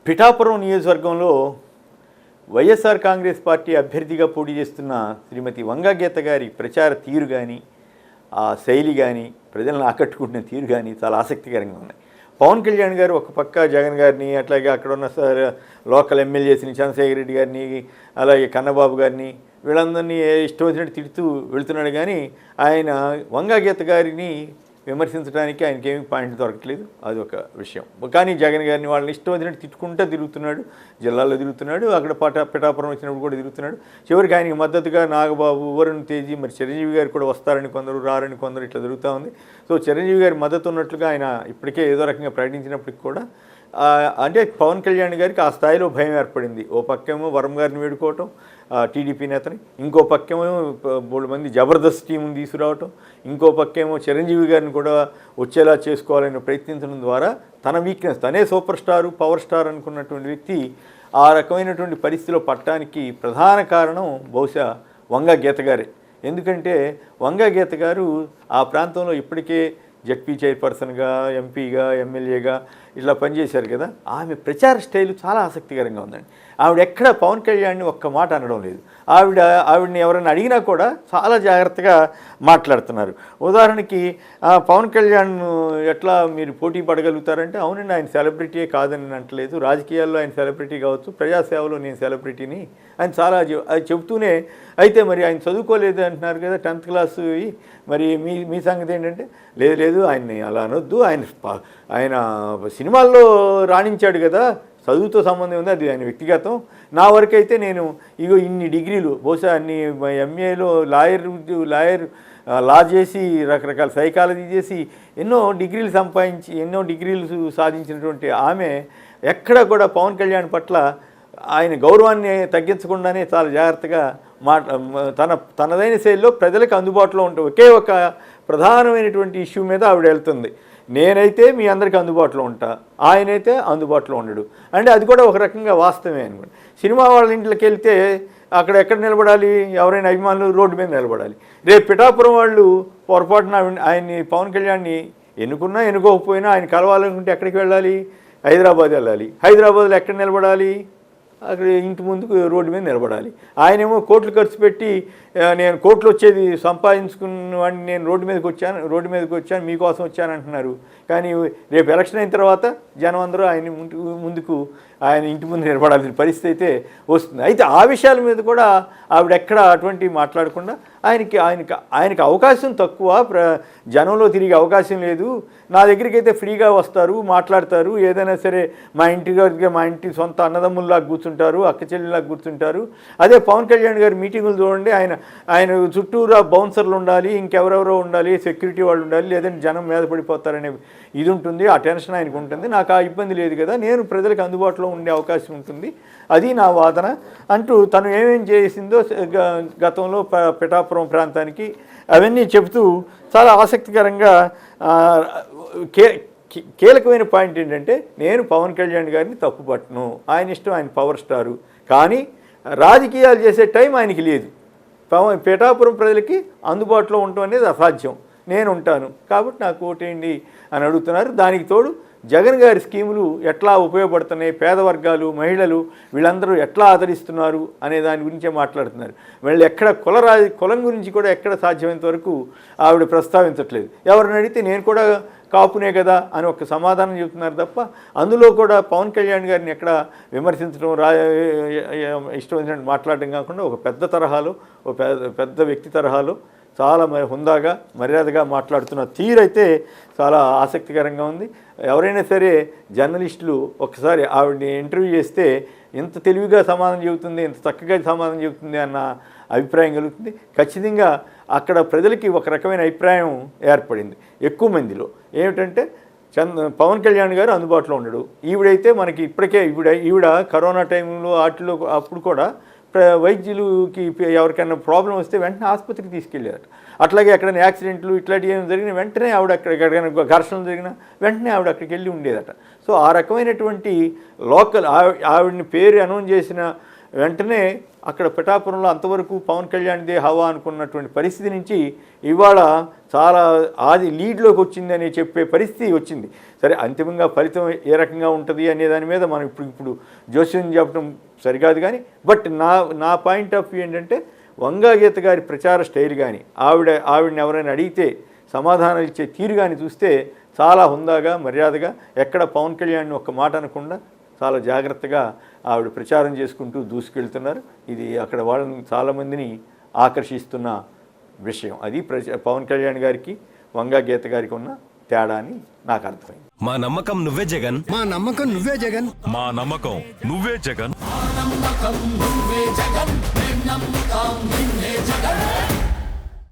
పిఠాపురం నియోజకవర్గంలో వైఎస్ఆర్ కాంగ్రెస్ పార్టీ అభ్యర్థిగా పోటీ చేస్తున్న శ్రీమతి వంగా గీత గారి ప్రచార తీరు కానీ ఆ శైలి కానీ ప్రజలను ఆకట్టుకుంటున్న తీరు కానీ చాలా ఆసక్తికరంగా ఉన్నాయి. పవన్ కళ్యాణ్ గారు ఒక పక్క జగన్ గారిని, అట్లాగే అక్కడ ఉన్న లోకల్ ఎమ్మెల్యేస్ని చంద్రశేఖర్ రెడ్డి గారిని, అలాగే కన్నబాబు గారిని, వీళ్ళందరినీ ఇష్టం వచ్చినట్టు తిడుతూ వెళుతున్నాడు. కానీ ఆయన వంగా గీత గారిని విమర్శించడానికి ఆయనకి ఏమీ పాయింట్ దొరకట్లేదు, అది ఒక విషయం. కానీ జగన్ గారిని వాళ్ళని ఇష్టం వచ్చినట్టు తిట్టుకుంటూ తిరుగుతున్నాడు, జిల్లాలో తిరుగుతున్నాడు, అక్కడ పిఠాపురం వచ్చినప్పుడు కూడా తిరుగుతున్నాడు. చివరికి ఆయనకి మద్దతుగా నాగబాబు, వరుణ్ తేజీ, మరి చిరంజీవి గారు కూడా వస్తారని కొందరు, రారని కొందరు, ఇట్లా జరుగుతూ ఉంది. సో చిరంజీవి గారి మద్దతు ఉన్నట్లుగా ఆయన ఇప్పటికే ఏదో రకంగా ప్రకటించినప్పటికి కూడా అంటే పవన్ కళ్యాణ్ గారికి ఆ స్థాయిలో భయం ఏర్పడింది. ఓ పక్కేమో వరం గారిని వేడుకోవటం టీడీపీ నేతని, ఇంకో పక్కేమో 3 మంది జబర్దస్త్ టీంని తీసుకురావటం, ఇంకో పక్కేమో చిరంజీవి గారిని కూడా వచ్చేలా చేసుకోవాలని ప్రయత్నించడం ద్వారా తన వీక్నెస్, తనే సూపర్ స్టారు, పవర్ స్టార్ అనుకున్నటువంటి వ్యక్తి ఆ రకమైనటువంటి పరిస్థితిలో పట్టడానికి ప్రధాన కారణం బహుశా వంగా గీత గారే. ఎందుకంటే వంగా గీత గారు ఆ ప్రాంతంలో ఇప్పటికే జడ్పీ చైర్పర్సన్గా, ఎంపీగా, ఎమ్మెల్యేగా ఇట్లా పనిచేశారు కదా. ఆమె ప్రచార స్టైలు చాలా ఆసక్తికరంగా ఉందండి. ఆవిడ ఎక్కడ పవన్ కళ్యాణ్ని ఒక్క మాట అనడం లేదు. ఆవిడని ఎవరైనా అడిగినా కూడా చాలా జాగ్రత్తగా మాట్లాడుతున్నారు. ఉదాహరణకి పవన్ కళ్యాణ్ ఎట్లా మీరు పోటీ పడగలుగుతారంటే, అవునండి ఆయన సెలబ్రిటీయే కాదని అంటలేదు, రాజకీయాల్లో ఆయన సెలబ్రిటీ కావచ్చు, ప్రజాసేవలో నేను సెలబ్రిటీని ఆయన చాలా అది చెబుతూనే, అయితే మరి ఆయన చదువుకోలేదు అంటున్నారు కదా 10th క్లాసు, మరి మీ సంగతి ఏంటంటే, లేదు ఆయన్ని అలా అనొద్దు, ఆయన సినిమాల్లో రాణించాడు కదా, చదువుతో సంబంధం ఉంది, అది ఆయన వ్యక్తిగతం. నా వరకైతే నేను ఇన్ని డిగ్రీలు, బహుశా అన్ని ఎంఏలో లాయర్ లా చేసి, రకరకాల సైకాలజీ చేసి ఎన్నో డిగ్రీలు సంపాదించి, ఎన్నో డిగ్రీలు సాధించినటువంటి ఆమె ఎక్కడ కూడా పవన్ కళ్యాణ్ పట్ల ఆయన గౌరవాన్ని తగ్గించకుండానే చాలా జాగ్రత్తగా తనదైన శైలిలో ప్రజలకు అందుబాటులో ఉంటే ఒకే ఒక ప్రధానమైనటువంటి ఇష్యూ మీద ఆవిడ వెళ్తుంది. నేనైతే మీ అందరికీ అందుబాటులో ఉంటా, ఆయనైతే అందుబాటులో ఉండడు. అంటే అది కూడా ఒక రకంగా వాస్తవమే అనుకోండి. సినిమా వాళ్ళ ఇంట్లోకి వెళ్తే అక్కడ ఎక్కడ నిలబడాలి, ఎవరైనా అభిమానులు రోడ్డు మీద నిలబడాలి. రేపు పిఠాపురం వాళ్ళు పొరపాటున ఆయన్ని, పవన్ కళ్యాణ్ని ఎన్నుకోకపోయినా ఆయన కలవాలనుకుంటే ఎక్కడికి వెళ్ళాలి, హైదరాబాద్ వెళ్ళాలి. హైదరాబాద్లో ఎక్కడ నిలబడాలి, అక్కడ ఇంటి ముందుకు రోడ్డు మీద నిలబడాలి. ఆయనేమో కోట్లు ఖర్చు పెట్టి నేను కోట్లు వచ్చేది సంపాదించుకున్న వాడిని, నేను రోడ్డు మీదకి వచ్చాను మీకోసం వచ్చాను అంటున్నారు. కానీ రేపు ఎలక్షన్ అయిన తర్వాత జనం అందరూ ఆయన ముందుకు, ఆయన ఇంటి ముందు నిలబడాల్సిన పరిస్థితి అయితే వస్తుంది. అయితే ఆ విషయాల మీద కూడా ఆవిడ ఎక్కడ అటువంటి మాట్లాడకుండా ఆయనకి అవకాశం తక్కువ, జనంలో తిరిగే అవకాశం లేదు, నా దగ్గరికి అయితే ఫ్రీగా వస్తారు, మాట్లాడతారు, ఏదైనా సరే మా ఇంటి సొంత అన్నదమ్ముల్లాగా కూర్చుంటారు, అక్క చెల్లిలాగా కూర్చుంటారు. అదే పవన్ కళ్యాణ్ గారి మీటింగులు చూడండి, ఆయన చుట్టూరా బౌన్సర్లు ఉండాలి, ఇంకెవరెవరో ఉండాలి, సెక్యూరిటీ వాళ్ళు ఉండాలి, లేదంటే జనం మీద పడిపోతారనే ఇది ఉంటుంది, ఆ టెన్షన్ ఆయనకు ఉంటుంది. నాకు ఆ ఇబ్బంది లేదు కదా, నేను ప్రజలకు అందుబాటులో ఉండే అవకాశం ఉంటుంది, అది నా వాదన అంటూ తను ఏమేం చేసిందో గతంలో పిఠాపురం ప్రాంతానికి అవన్నీ చెబుతూ చాలా ఆసక్తికరంగా కీలకమైన పాయింట్ ఏంటంటే, నేను పవన్ కళ్యాణ్ గారిని తప్పుపట్టను, ఆయన ఇష్టం, ఆయన పవర్ స్టారు, కానీ రాజకీయాలు చేసే టైం ఆయనకి లేదు. పిఠాపురం ప్రజలకి అందుబాటులో ఉండటం అనేది అసాధ్యం, నేను ఉంటాను కాబట్టి నాకు ఓటేయండి అని అడుగుతున్నారు. దానికి తోడు జగన్ గారి స్కీములు ఎట్లా ఉపయోగపడుతున్నాయి, పేద వర్గాలు, మహిళలు వీళ్ళందరూ ఎట్లా ఆదరిస్తున్నారు అనే దాని గురించే మాట్లాడుతున్నారు. వీళ్ళు ఎక్కడ కులం గురించి కూడా ఎక్కడ సాధ్యమైనంత వరకు ఆవిడ ప్రస్తావించట్లేదు. ఎవరిని అడిగితే నేను కూడా కాపునే కదా అని ఒక సమాధానం చెబుతున్నారు తప్ప, అందులో కూడా పవన్ కళ్యాణ్ గారిని ఎక్కడ విమర్శించడం, ఇష్టం వచ్చినట్టు మాట్లాడడం కాకుండా ఒక పెద్ద తరహాలో, ఒక పెద్ద వ్యక్తి తరహాలో చాలా హుందాగా, మర్యాదగా మాట్లాడుతున్న తీరైతే చాలా ఆసక్తికరంగా ఉంది. ఎవరైనా సరే జర్నలిస్టులు ఒకసారి ఆవిడని ఇంటర్వ్యూ చేస్తే ఎంత తెలివిగా సమాధానం చెబుతుంది, ఎంత చక్కగా సమాధానం చెబుతుంది అన్న అభిప్రాయం కలుగుతుంది. ఖచ్చితంగా అక్కడ ప్రజలకి ఒక రకమైన అభిప్రాయం ఏర్పడింది ఎక్కువ మందిలో. ఏమిటంటే పవన్ కళ్యాణ్ గారు అందుబాటులో ఉండడు, ఈవిడైతే మనకి ఇప్పటికే ఈవిడ కరోనా టైంలో వాటిలో అప్పుడు కూడా వైద్యులకి ఎవరికైనా ప్రాబ్లం వస్తే వెంటనే ఆసుపత్రికి తీసుకెళ్ళారు. అట్లాగే ఎక్కడైనా యాక్సిడెంట్లు ఇట్లాంటివి ఏమైనా జరిగినా వెంటనే ఆవిడ ఎక్కడికైనా ఘర్షణలు జరిగినా వెంటనే ఆవిడ అక్కడికి వెళ్ళి ఉండేదట. సో ఆ రకమైనటువంటి లోకల్ ఆవిడని పేరు అనౌన్స్ చేసిన వెంటనే అక్కడ పిఠాపురంలో అంతవరకు పవన్ కళ్యాణ్దే హవా అనుకున్నటువంటి పరిస్థితి నుంచి ఇవాళ చాలా ఆది లీడ్లోకి వచ్చిందని చెప్పే పరిస్థితి వచ్చింది. సరే, అంతిమంగా ఫలితం ఏ రకంగా ఉంటుంది అనే దాని మీద మనం ఇప్పుడు జోస్యం చెప్పడం సరికాదు. కానీ బట్ నా పాయింట్ ఆఫ్ వ్యూ ఏంటంటే, వంగా గీత గారి ప్రచార స్టైల్ కానీ ఆవిడని ఎవరైనా అడిగితే సమాధానాలు ఇచ్చే తీరు కానీ చూస్తే చాలా హుందాగా మర్యాదగా ఎక్కడ పవన్ కళ్యాణ్ ఒక్క మాట అనకుండా చాలా జాగ్రత్తగా ఆవిడ ప్రచారం చేసుకుంటూ దూసుకెళ్తున్నారు. ఇది అక్కడ వాళ్ళని చాలామందిని ఆకర్షిస్తున్న విషయం. అది పవన్ కళ్యాణ్ గారికి వంగా గీత గారికి ఉన్న తేడా అని నాకు అర్థమైంది. మా నమ్మకం నువ్వే జగన్, మా నమ్మకం నువ్వే జగన్, మా నమ్మకం నువ్వే జగన్. నమ్మకం నువ్వే జగన్, నమ్మకం నిన్నే జగన్.